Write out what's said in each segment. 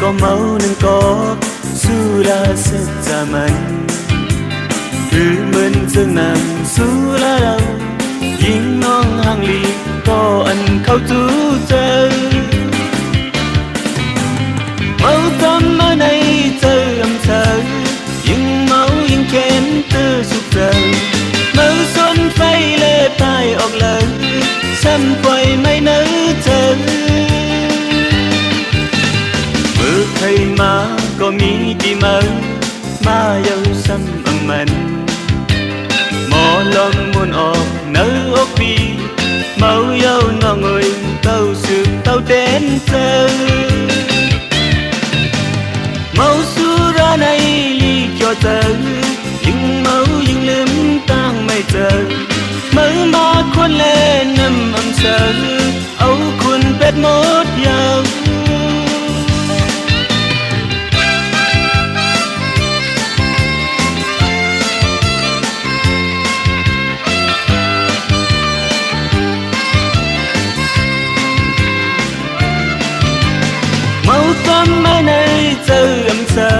có máu nên có su la sét zaman mình dừng nằm su la đâuยิ่งน้องห่างลีก็อันเข้าจูเจอเมาทำมาในเจออำเภอยิ่งเมายิ่งเข็นตื้อสุขเจอเมาสนไฟเล่พายออกเลยซ้ำปล่อยไม่เนื้อเจอเมื่อใครมาก็มีดีมามาเย้าซ้ำอังมันมอลองมุนออกเนื้ออกปีเมาเย้าน้องเอ้ยเต้าสืบเต้าเต้นเจอเมาสุราในลีเกี่ยวเจอยิ่งเมายิ่งลืมตั้งไม่เจอเมื่อมาคนเล่นน้ำอำเสอเอาคุณเป็ดหมดยาวเมาทำไม่ในเจออำเสอ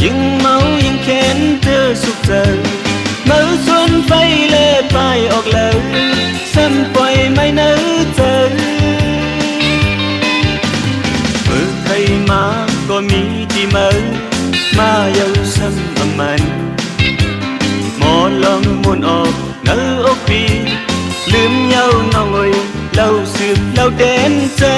ยิ่งเมายิ่งเข็นเธอสุขเจอเมาชนไฟเล่พายออกเลยซ้ำปล่อยไม่เนื้อเจอเมื่อใครมาก็มีที่มาเย้าซ้ำอังมันหมอลองมุนออกเนื้ออกปีลืมเย้าน้องเอ้ยเล่าสืบเล่าเด่นเจอ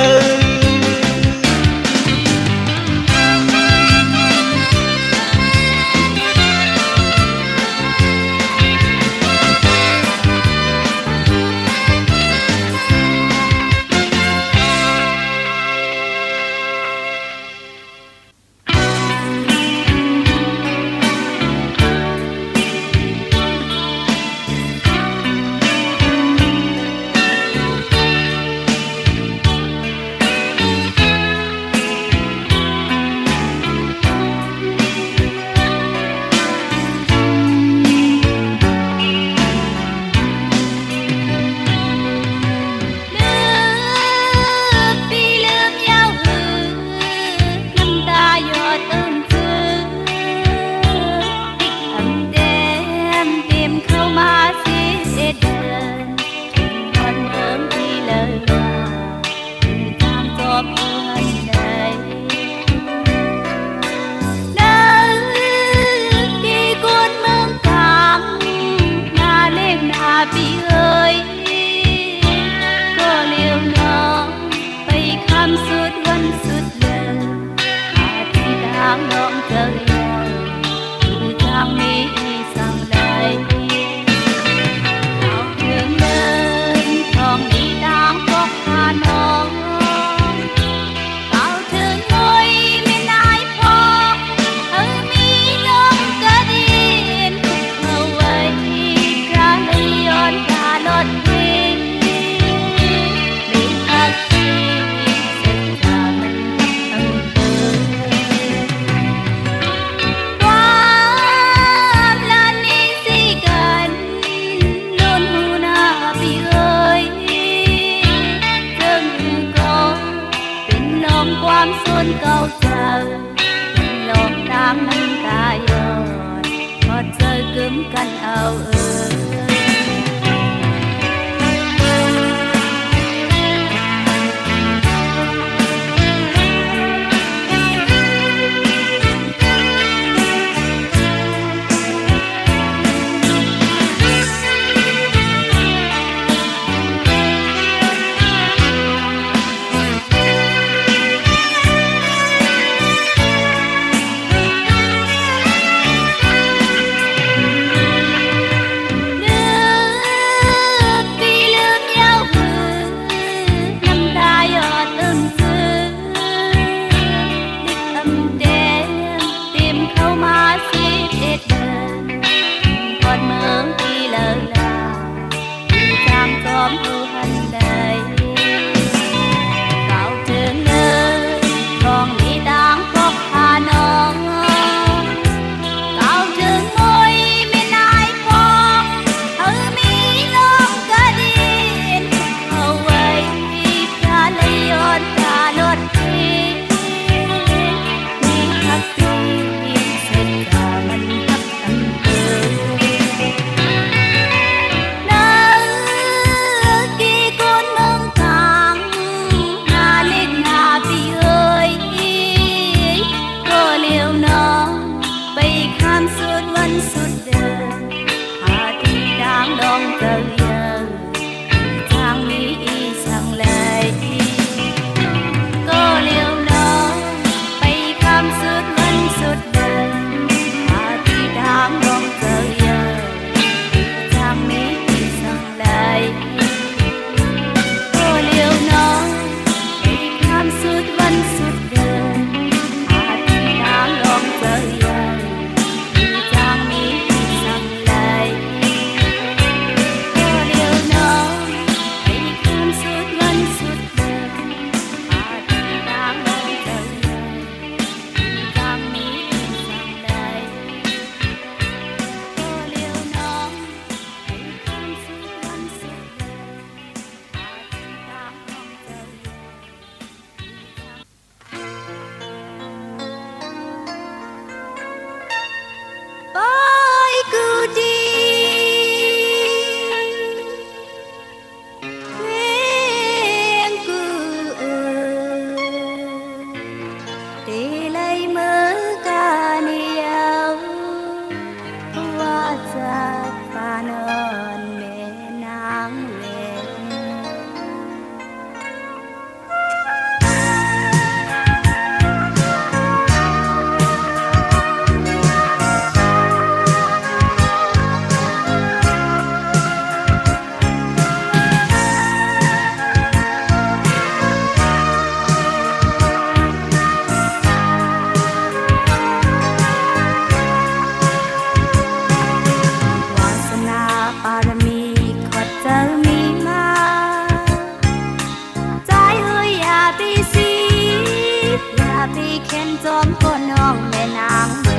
เข็นจอมก็น้องแม่นางแว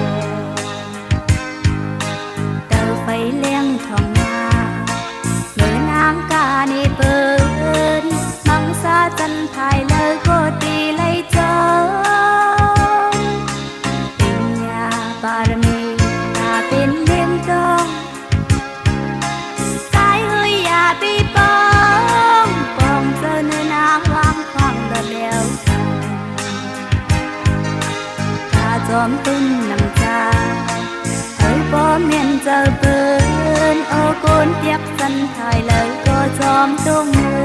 เตอไฟเลี้ยงทองนาเมื่อนางกาในเปินมังสาจันทายเลยก็ตีเลยเจอปิญญาบารมีตาเป็นเลี้ยงดองใจเฮ้ยอย่าปีปองปองเจอเนื้อนางวางควางระเบียวกาจอมตุ้นน้ำตาเฮ้ยป้อมเมียนเจอเปินโอ้โกนเตียกจันทายเลยก็จอมตุ้งมื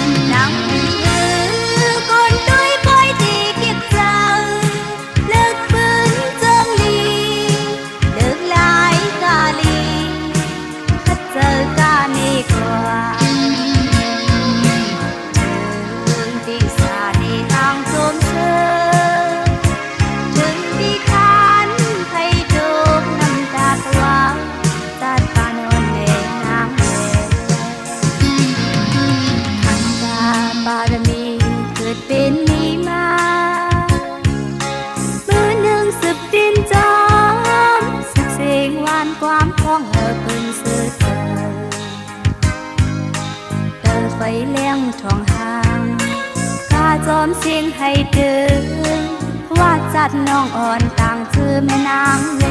อนางcon tôi coi thì kiệt giang lực vững chân ly được lại cả ly khất giờ cả ni qua đường đi xa đi hàng trốn sơ đường đi khán thấy được năm ta qua ta ta non nề ngang về thằng ta ba miเกิดเป็นมีมามือหนึ่งสืบดินจอมสักเสียงหวานความพ้องเห่อปืนเสือเตอไฟเลี้ยงทองหางกาจอมเสียงให้เดินว่าจัดน้องอ่อนต่างชื่อแม่นางเว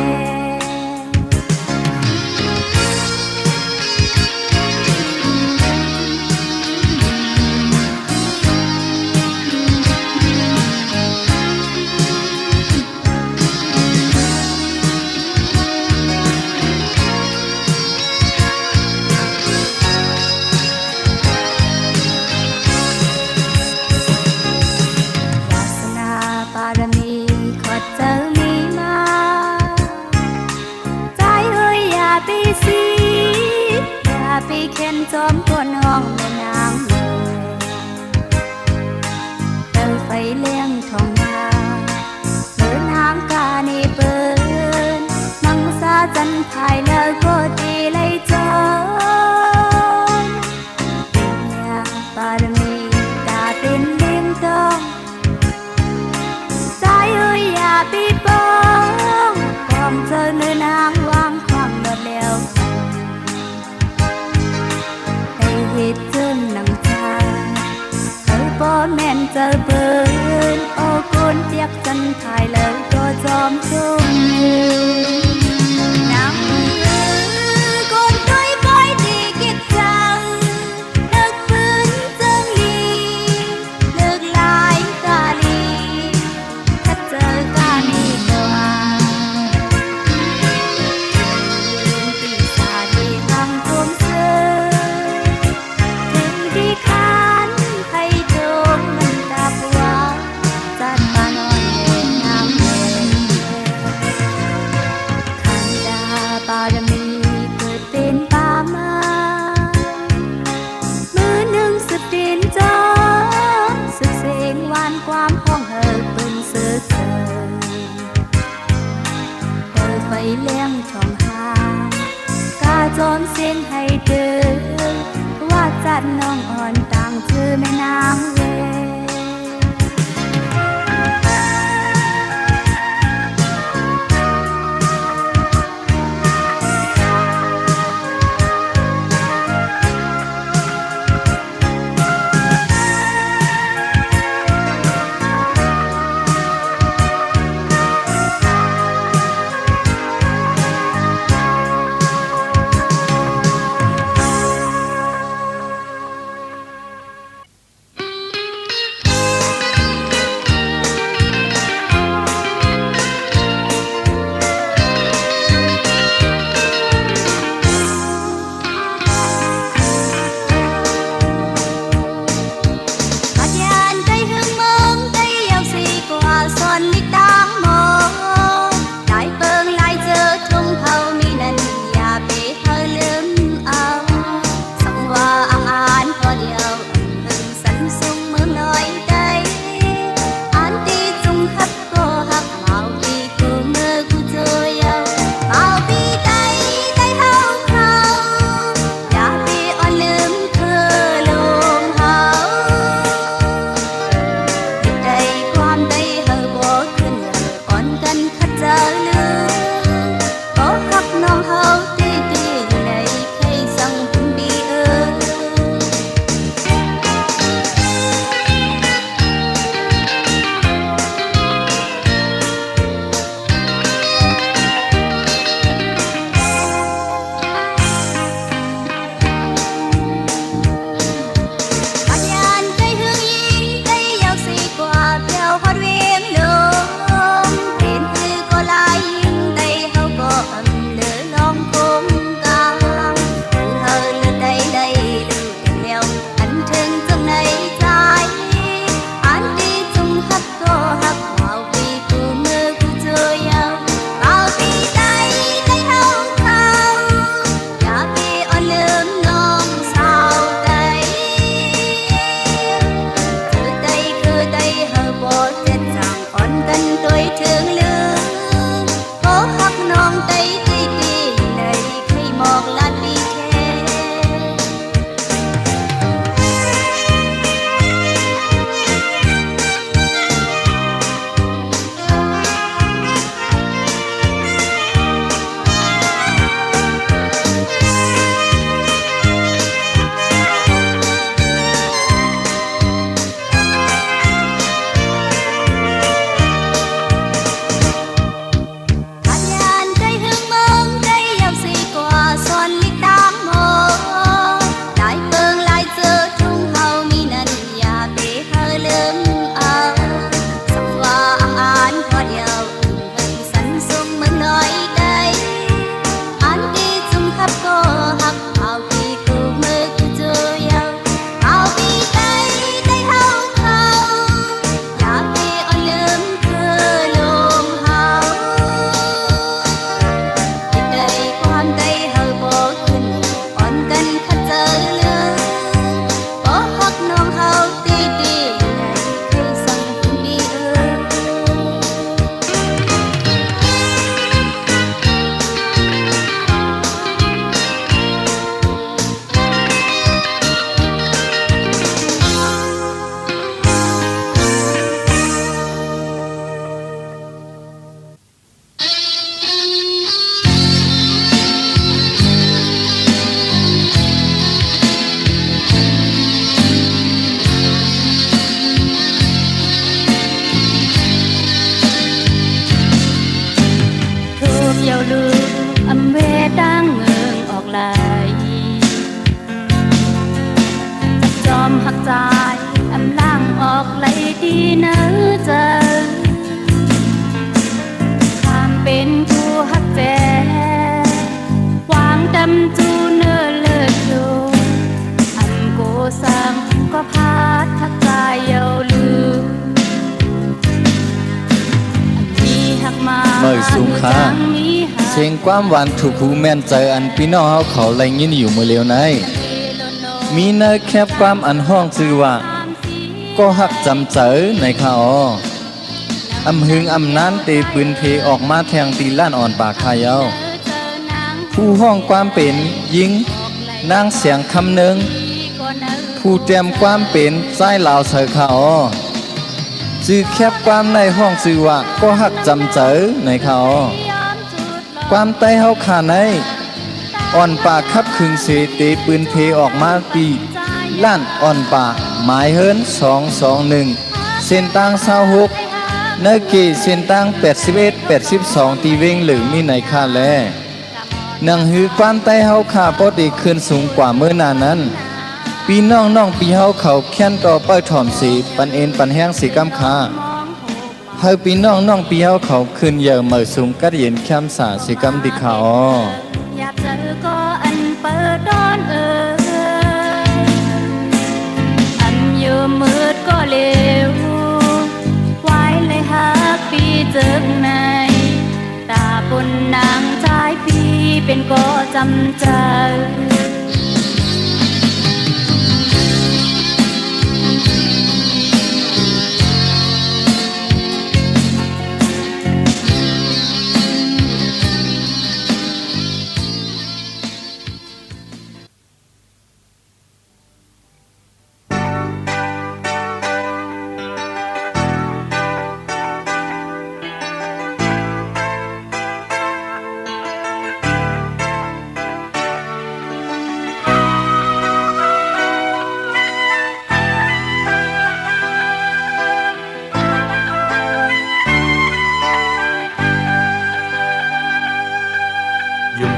ไปเข็นจอมตัวน้องแม่นางเตอไฟเลี้ยงทองนาเดินทางกาในเปินมังสาจันทายเลยก็ตีเลยจอมปิญญาบารมีตาเป็นเลี้ยงดองใจเอ้ยอย่าปีปองกองเจอเนื้อนางวางความโดดเดี่ยวเหตุเจนน้ำตาเขาป้อแม่นเจอเบินโอ้โกนเตียกจันทายเลยก็จอมชุ่มน้ำโกนต้อยก้อยดีกิดจังเลิกปืนเจิงลีเลิกลายกาลีถ้าเจอกานีก็อาปีศาจที่ทำท่วมเสือดีคันให้จงมันดับว่าจัดมานอนเล่นน้ำเล่นขันดาบารมีเกิดเป็นป่าไม้มือหนึ่งสุดดินจอสุดเสียงหวานความห้องเห่อปืนเสือเธอเปิดไฟเลี้ยงทองหางกาจอมเสียงให้เดินว่าจัดน้องอ่อนต่างชื่อแม่นางเวความได้ ไหลจอมหักใจอำล่างออกไหลดีเนื้อเจอข้ามเป็นผู้หักแจวางดำจูเนื้อเลิศโยอันโกสังก็พาดหักใจเยาลืมมีหักมาเมื่อสูงค่าเสียงความหวานถูกหูแม่นใจอันพี่น้องเฮาเขาไหลยินอยู่เมื่อเร็วในมีเนยแคบความอันห้องชื่อว่าก็หักจำเจอในข่าวอำหึงอำนานตีปืนเพออกมาแทงตีล้านอ่อนปากคายาวผู้ห้องความเป็นยิงนางเสียงคำหนึ่งผู้เตรียมความเป็นใจลาวเสือข่าวจื้อแคบความในห้องชื่อว่าก็หักจำเจอในข่าวความใต้เฮาขาในอ่อนปากคับคึงเสตีปืนเพออกมาปีล้านอ่อนปากหมายเฮิรน221เส้นตั้ง26เนเกเส้นตั้ง81-82ตีเวงหรือมีในค่าแลนังหือความใต้เฮาขาปกติขึ้นสูงกว่าเมื่อนานนั้นปีน้องปีเฮาเขาแค้นต่อเป้าถ่อมสีปันเอ็นปันแห้งสีกำคาเฮาปีน้องปีเฮาเขาขึ้นเยอะเมื่อสูงกัดเย็นแคมสาสีกำดิขาวอยากเจอก็อันเปิดดอนอันอยู่มืดก็เร็วไว้เลยหักปีเจิกในตาบนนางชายปีเป็นก็จำใจ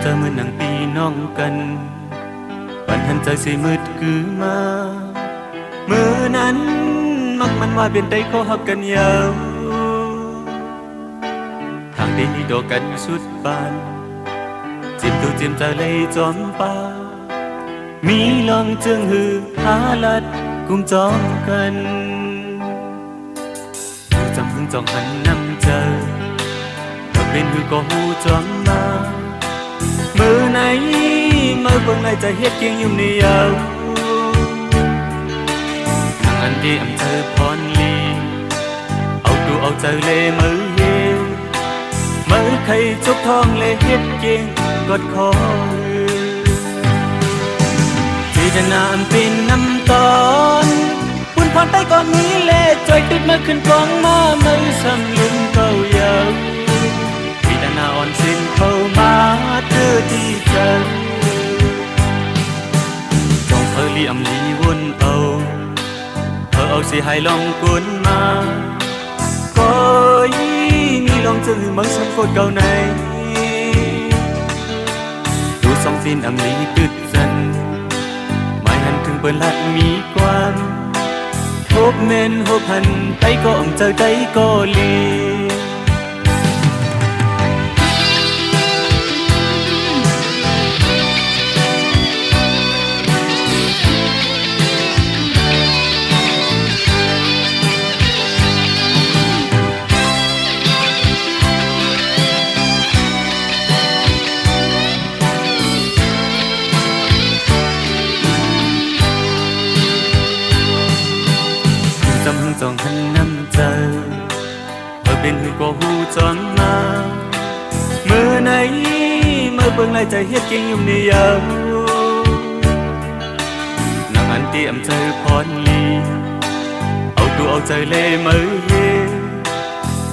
เธอเหมือนหนังปีน้องกันปันหันใจสิมืดคือมาเมื่อนั้นมักมันว่าเป็นใจเขาหักกันยาวทางได้ดอกกันสุดปานจิ้มตูจิ้มใจเลยจอมป่ามีลองจึงหือหาลัดกุมจอมกันจำพึงจองหันนำเจอเธอเป็นหือก็หูจอมมามือไหนมือเบิ่งไหนจะเฮ็ดเกียงอยู่ในยาวทางอันที่อำเภอพรลีเอาดูเอาใจเลยมือเฮียวมือใครจกทองเลยเฮ็ดเกียงกดคอที่จะนำเป็นน้ำตอนปุ่นพรใต้ก่อนนี้เล่จอยติดมาขึ้นกองมามือซ้ำลืมเก่ายาวที่จะนาอ่อนสิ้นเข้ามาเธอที่เจอจงเธอลีอำลีวนเอาเธอเอาสิให้ลองกวนมาก็มีลองจึงมังสันโคตรเก่าในดูสองสิ้นอำลีตึดสันไม่หันถึงเปิดลัดมีความทบเมนหัวพันใจก็อ่ำเจอใจก็ลีจองหันน้ำเจอเธอเป็นก็หูจอนมาเมื่อไหนเมื่อเบิ่งไหลใจเฮ็ดเก่งอยู่ในยาวนางอันที่อำเภอพรลีเอาตัวเอาใจเลยมือเฮ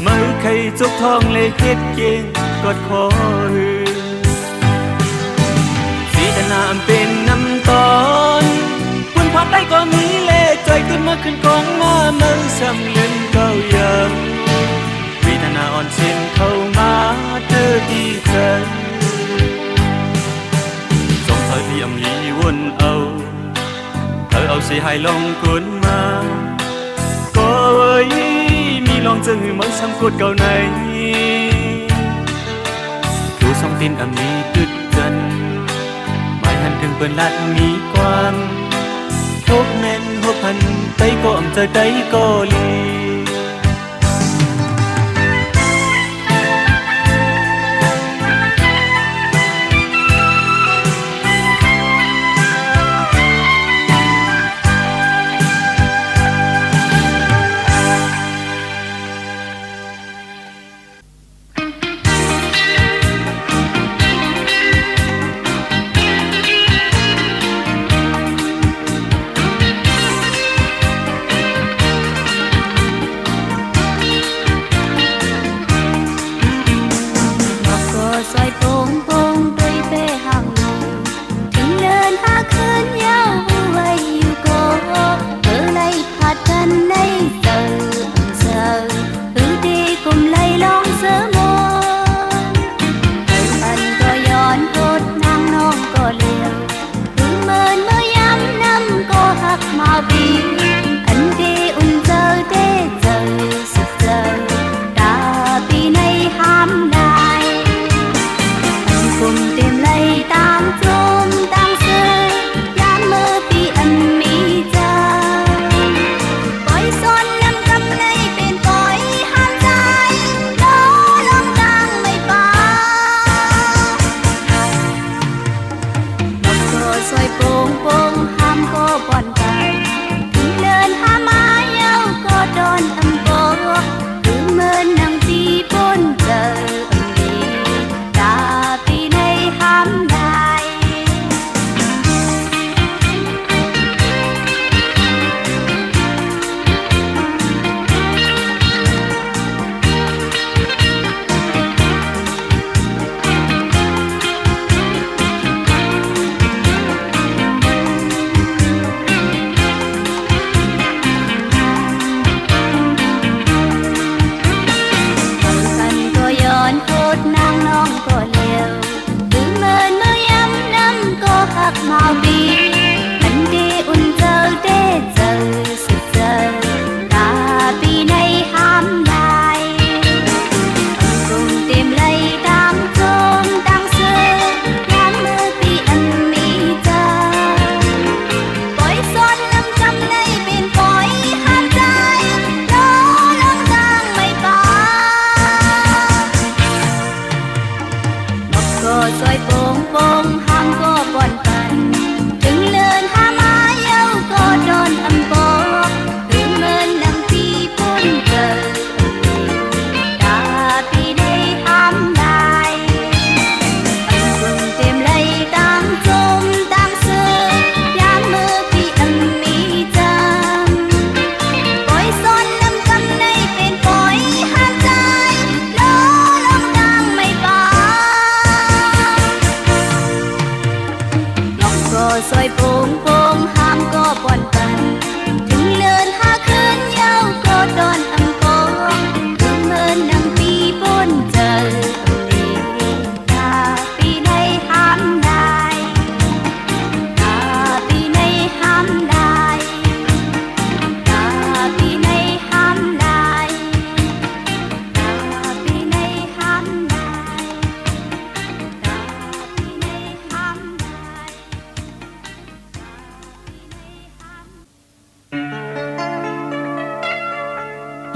มือใครจกทองเลยเฮ็ดเก่งกอดคอสีจะนามเป็นน้ำตอนคุณพอได้ก็มีเล่จอยขึ้นมาขึ้นกองมามือซ้ำเล่นเก่ายามวินานาอ่อนเส้นเข้ามาเธอที่เธอจง sẽ hài lòng cuốn mà có ơi mi lòng dừng mới xăm cột cầu này chú song tin âm mi cứt gần mai hàn thường bần lạt mi quan hốt men hốt hằn tay có ẩm rơi tay có ly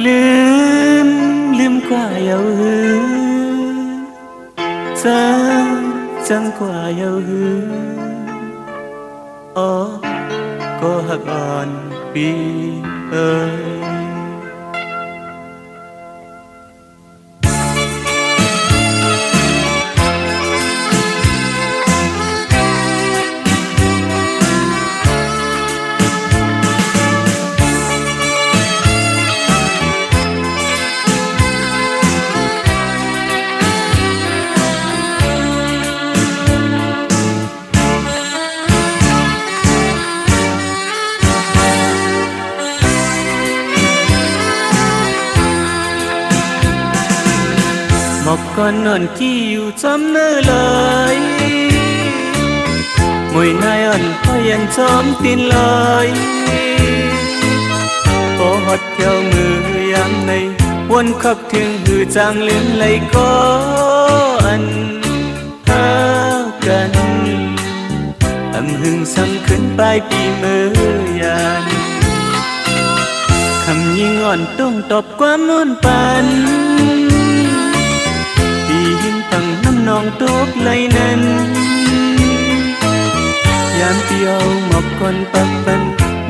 ลืมกว่าเยาหือจังกว่าเยาหืออ๋อก็หักอ่อนปีเอ้ยหมอกก่อนนอนที่อยู่จำเนื้อเลย มวยนายอ่อนพอยันจอมตีนลอยโอหดเที่ยวมือยามในวนขับถึงหือจางลืมไหลก็อันหากันอำหึงซ้ำขึ้นปลายปีเมื่อยานคำยิ่งอ่อนต้องตอบความนวลปันปีหินตั้งน้ำนองตกไหลนั้นยามเปียวหมอบก่อนปักปัน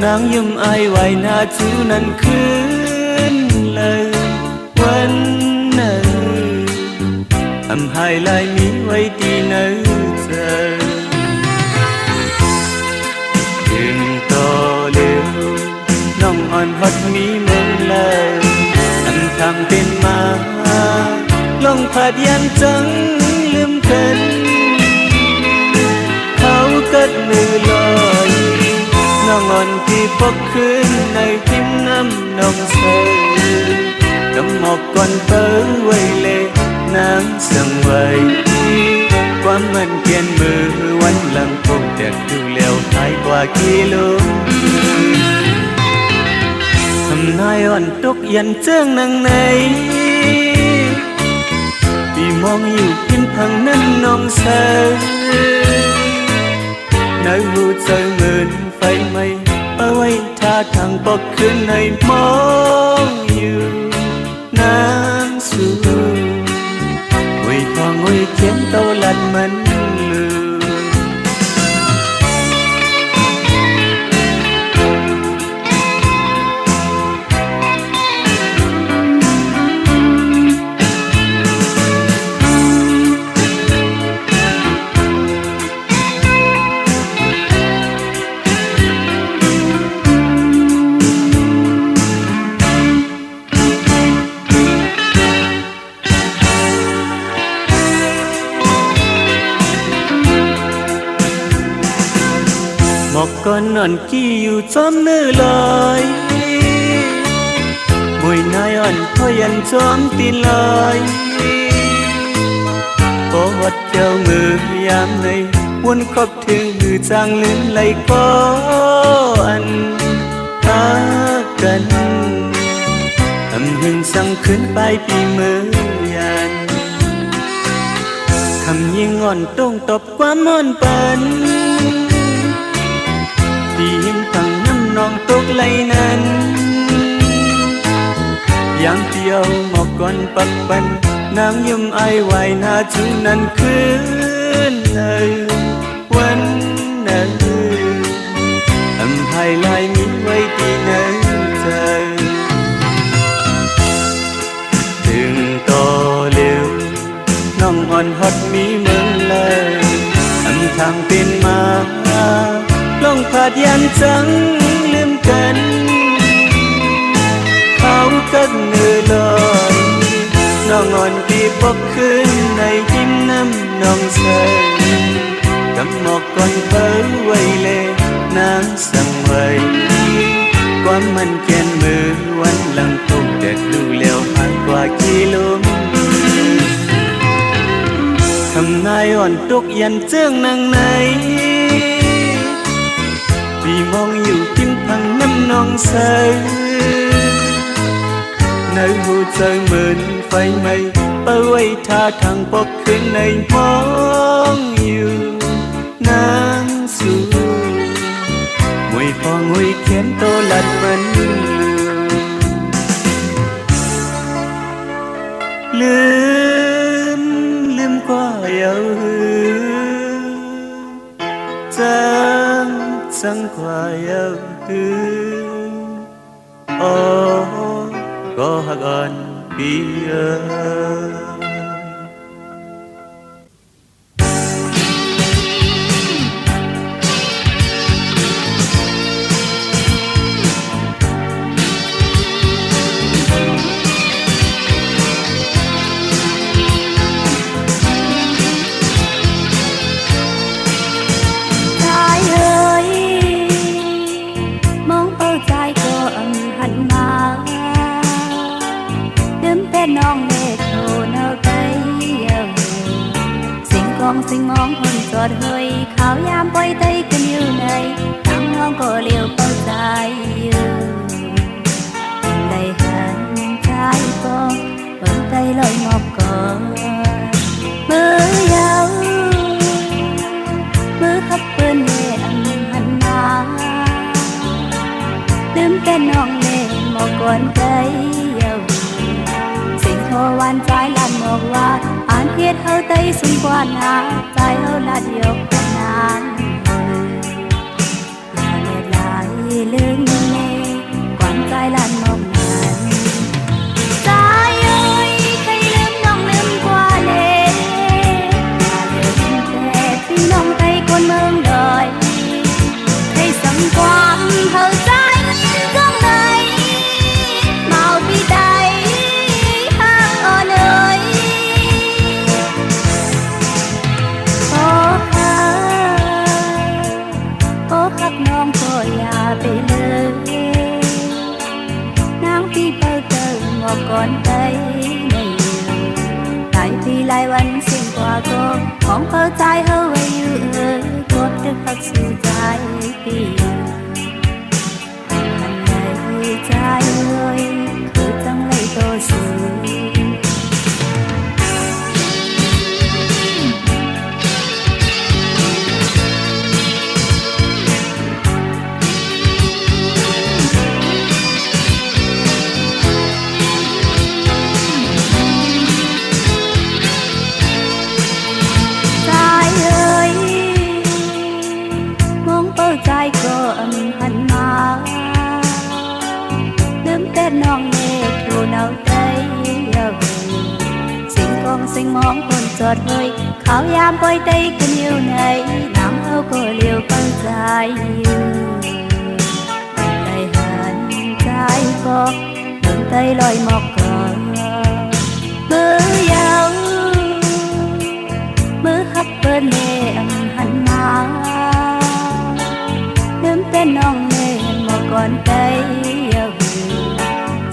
นางยิ้มอายไว้หน้าจูนั้นคืนเลยวันนั้นอำหายลายมีไว้ที่เนื้อเธอถึงต่อเร็วน้องอ่อนฮอดมีเมืองเลยอันทำเป็นมาลงผาดยันจังลืมกันเขาเกิดมือลอยน้องอ่อนที่พบคืนในทิมน้ำน้องเสือกำหมอกก่อนเปิดไว้เลยน้ำสั่งไว้ความมันเกียนมือวันหลังพบแต่ดูแล้วหายกว่ากิโลทำนายอ่อนตกยันเจิงนางในปีมองอยู่พินพังนั้นน้องเสือในหูใจเหมือนไฟไหม้เอาไว้ท่าทางปอกขึ้นให้มองอยู่น้ำสูงวยทองวยเขียนโตลัดมันลืมหมอกก้อนนอนกี้อยู่จอมเนื้อลอยมวยนายอ่อนพอยันจอมตีนลอยโอวัดเที่ยวมือยามในวนครบถึงหือจางลืมไหลก็อันหากันอำหึงสั่งขึ้นปลายปีเมื่อยานคำยิ่งอ่อนต้องตอบความอ่อนปันปีหินตั้งน้ำนองตกไหลนั้นยามเปียวหมอกก่อนปักปันนางยิ้มอายไว้หน้าจูนั้นคืนเลยวันนั้นอำหายลายมีไว้ที่เนื้อเธอถึงต่อเร็วน้องอ่อนฮอดมีเมืองเลยอำทางเป็นมาลงผาดยันจังลืมกันเขากัดเนื้อลอยน้องอ่อนที่พบคืนในหิมน้ำน้องเสือกำหมอกก่อนเปิดไว้เลยน้ำสั่งไว้ความมันเกียนมือวันหลังพบแต่ดูแล้วหายกว่ากิโลทำนายอ่อนตกยันเจิงนางในปีมองอยู่กินพังน้ำนองเสือในหูใจเหมือนไฟไหม้เปิดไว้ท่าทางปกขึ้นในมองอยู่น้ำสูมวยพองวยเขียนโตลัดมันลืมกว่าเยาจังกว่าเยาโอ้ก็หักอ่อนปีน้องเล็กโทนเอาไปเยอะเสียงก con xinh mong hôn giọt hơi khảo yam quay tay cần yêu này nắng ngon có liều bao dài đầy hẳn trái con vẫn tay lội ngọc còn mơ yêu mơ khắp bên lệ hẳn má đêm tên non lệ một con cây yêuสิ่งโทวันใจลันบอกว่าอ่านเทียดเฮาไตสุนกว่านาใจเฮาลัดยกกันนานลาเล็ดลายลืมเน่ก่อนใจลันมองนั้นใจเอ้ยใครลืมน้องลืมกว่าเลยลาลืมแต่พี่น้องไตคนเมืองดอยให้สังความเฮาใจข้างในเมาพี่ใดน้องก็อย่าไปเลยนางพี่เปิดเจอหมอกก่อนไปไม่อยู่หลายปีหลายวันสิ่งกว่าก็ของเปิดใจเฮาไว้อยู่กดดึกหักสู่ใจพี่ทันใดใจเลยคือจังเลยโตสูใจก็หันมาลืมแต่น้องเมฆดูหนาวใจเยาสิ่งกองสิ่งมองคนจอดเฮ้ยเขายามปล่อยใจกันอยู่ในน้ำเขาก็เลี้ยวปังใจได้หันใจก็ลืมใจลอยหมอกก่อนมือยาวมือฮับเปิ้ลเมฆหันมาเป็นน้องเล่นมาก่อนไป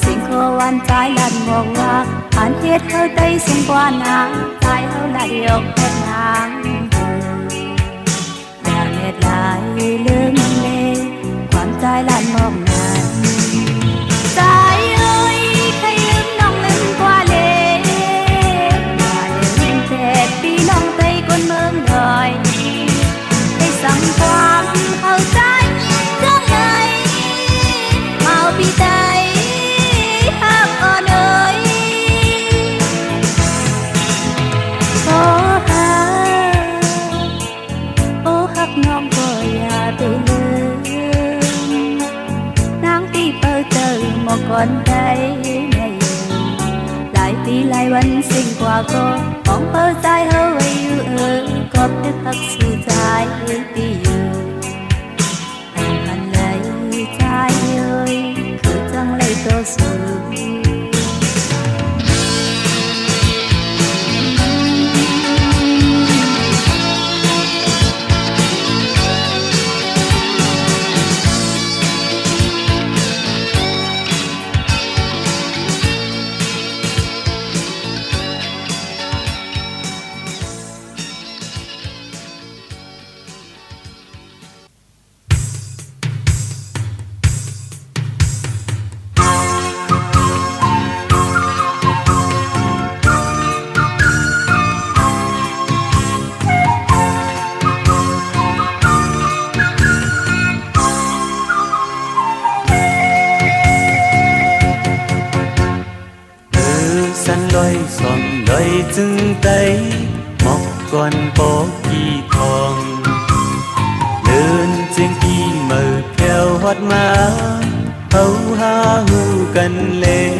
สิ่งโควันใจลันบอกว่าผ่านเทียดเธอใจสูงกว่านางใจเขาลัดยกแค่นางอย่าเล็ดลายลืมเล่ความใจลันมองนั้นใจเอ้ยใครลืมน้องลืมกว่าเล่อย่าลืมเจ็ดปีน้องใจคนเมืองดอยให้สั่งความเข้าใจพี่ใจหักอ่อนเอ่ยโอ้หักน้องก็อย่าไปลืมนางที่เปิดเจอหมอกก่อนได้ไม่หลายปีหลายวันสิ่งกว่าก็ของเปิดใจเฮาไว้อยู่กอบดึกหักสู่ใจพี่อยู่พันเลยใจเอ้ยจังเลยโตสูงจึงไตหมอกก่อนปอกี่ทองเดินเจียงกี่มือแก้วฮอดมาเฮาหาหูกันเลย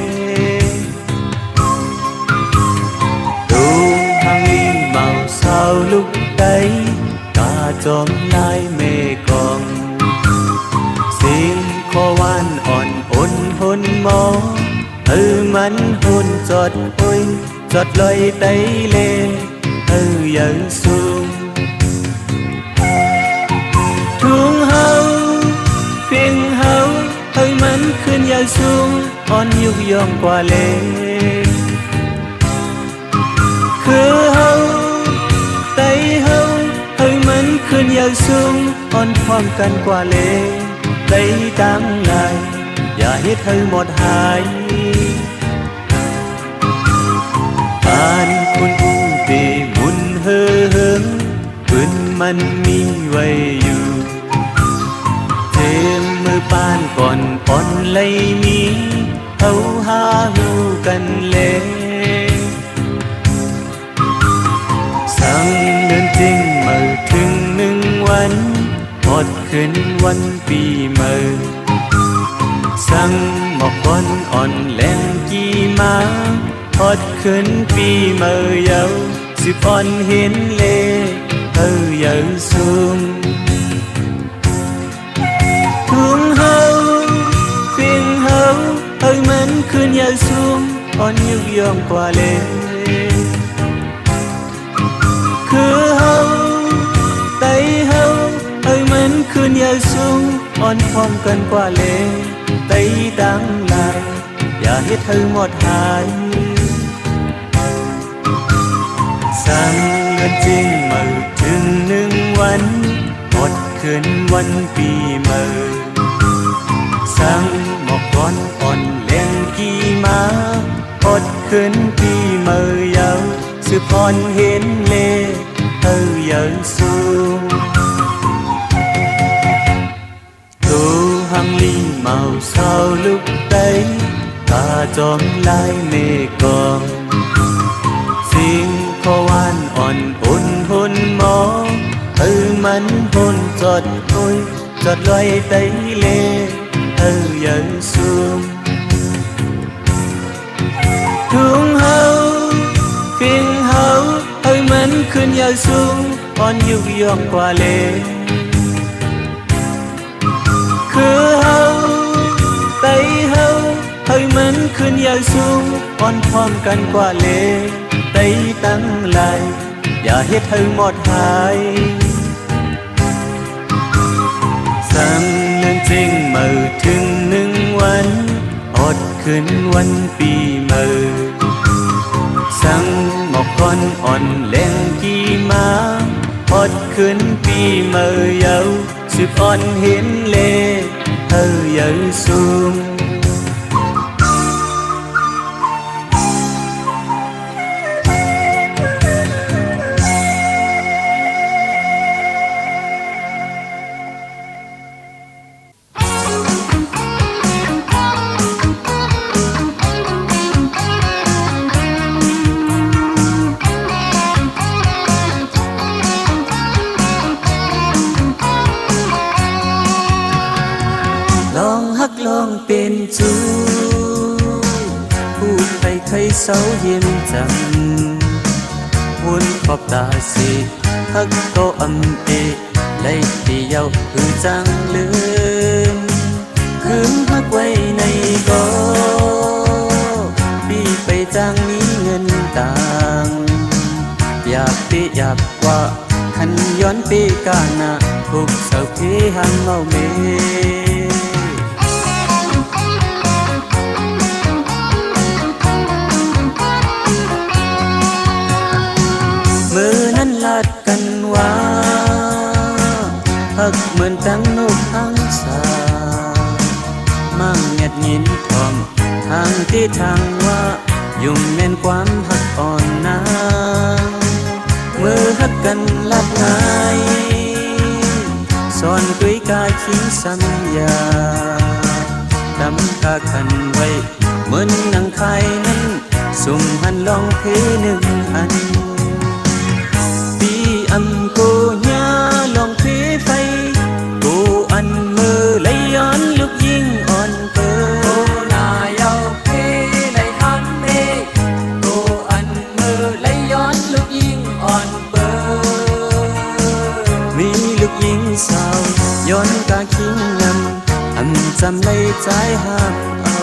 ดูทางนี้เมาสาวลุกไตกาจอมลายเมกองเสียงคอวานอ่อนหนมองมันหุ่นจอดอุ้ยจอดลอยไตเลยังสูงทุ่งเฮาเพียงเฮามันขึ้นยังสูงอ่อนยุกยอมกว่าเลคือเฮาไต อนพร้อมกันกว่าเลได้ตั้งหลายอย่าให้เธอหมดหายปานคุณผู้ปีมุนเฮิงปืนมันมีไว้อยู่เทมมือปานก่อนอ่อนเลยมีเขาหาหูกันเลยสั่งเดินจริงมาถึง1 วันหมดคืนวันปีใหม่สั่งหมอกก้อนอ่อนแรงกี่มาหมดคืนปีใหม่เยาสิบอ่อนเห็นเลเยาสูงทุ่งเฮาเพียงเฮามันคืนเยาสูงอ่อนยุกยอมกว่าเลคือเฮาไตเฮามันคืนเยาสูงอ่อนพร้อมกันกว่าเลไตดังลายอย่าให้เธอหมดหายสั่งเงินจริงมาถึง1 วันหมดคืนวันปีใหม่สั่งหมอกก้อนอ่อนแรงกี่มาหมดคืนปีใหม่เยาสืบอ่อนเห็นเลเยาสูงตูหังลีเมาเศร้าลุกไตตาจอมลายเมฆองสิ่งขวานอ่อนอุ่นหุ่นมองมันหุ่นจอดคุยจอดลอยไตเลเยาสูงทุ่งเฮาเพียงเฮามันขึ้นเยาสูงอ่อนยุกยอมกว่าเลคือเฮาไตเฮามันขึ้นเยาสูงอ่อนพร้อมกันกว่าเลไตตั้งหลายอย่าให้เธอหมดหายสั่งเรื่องจริงมาถึง1 วันอดคืนวันปีใหม่สั่งหมอกก้อนอ่อนแรงกี่มาอดคืนปีใหม่เยาสืบอ่อนเห็นเลเยาสูงลองเป็นจูพูดไปใครเศร้าเยี่ยมจังหุ่นขอบตาสิฮักโตอำเอไล่ตีเยาคือจังลืมคืนฮักไว้ในกอปีไปจังมีเงินต่างอยากปีอยากว่าขันย้อนปีกาหน้าทุกเศร้าพี่หันเมาเมมือนั้นลาดกันว่าฮักเหมือนตั้งนกทั้งสามั่งเงียดยินทอมทางที่ทางว่ายุ่งแม่นความฮักอ่อนนางมือฮักกันลัดไงสอนกุยกาคิงสัญญาดำกาขันไว้เหมือนนางไข่นั้นสุ่มหันลองเพ1 อันอันกูญาลองเพไฟกูอันมือไหลย้อนลูกยิงอ่อนเปิดกูนายเอาเพไหลย้อนเมกูอันมือไหลย้อนลูกยิงอ่อนเปิดมีลูกยิงสาวย้อนกาคิงนำอันจำเลยใจหักเอา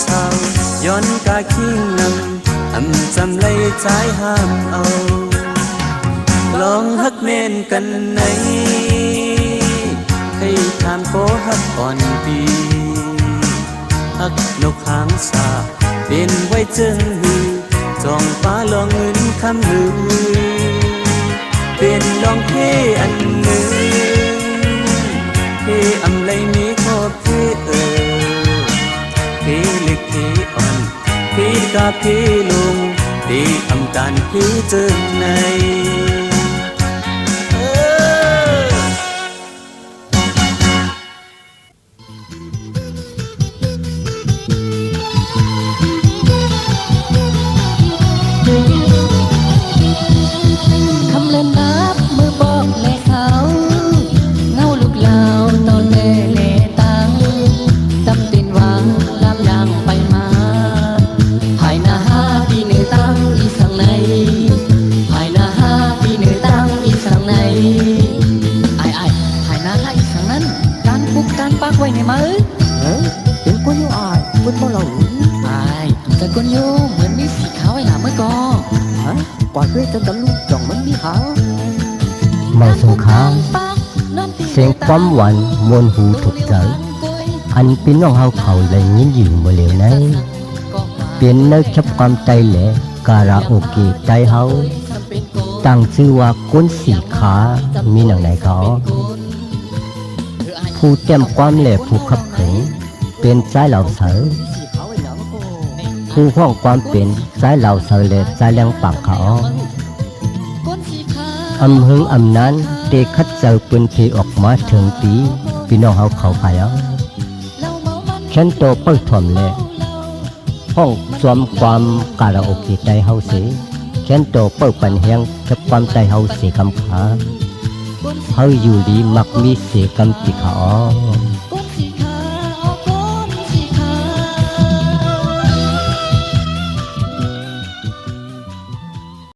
สาวย้อนกาคิงนำจำเลยใจห้ามเอาลองฮักแม่นกันไหนให้ถามโคฮักอ่อนปีฮักนกหางสาเป็นไว้จึงหือจองฟ้าลองเงินคำหือเป็นลองเทอันหนึ่งเทอำไรมีขอบเทเทเล็กเทอ่อนเทกาเทลงเทอำการเทเจอในเป็นคนอยู่อ่ายคนบ่เราแต่คนอยู่เหมือนมีสีขาวไอ้หนาเมื่อก่อนกว่าด้วยจนตำลูกจ่องมันมีขาวไม่สงครามเสียงความหวานมวนหูถูกใจอันพี่น้องเฮาเขาเลยยินอยู่เมื่อเหลียวนั้นเปลี่ยนเนื้อชับความใจแหละการาโอเกะใจเฮาตั้งชื่อว่าก้นสีขามีหนังไหนเขาผู้เต็มความแหล่ผู้ขับเขินเป็นสายเหล่าเสือผู้ห้องความเป็นสายเหล่าเสือและสายแรงปากเขาหึงนั้นเตะคัดเจอปืนที่ออกมาถึงตีพี่น้องเขาเขาไปเอาฉันโตเปิดถ่วมแหล่ห้องสวมความกาลาโอเกะใจเฮาเสียฉันโตเปิดปันเฮียงกับความใจเฮาเสียคำขาเฮาอยู่ดีมักมีเสียกำติขา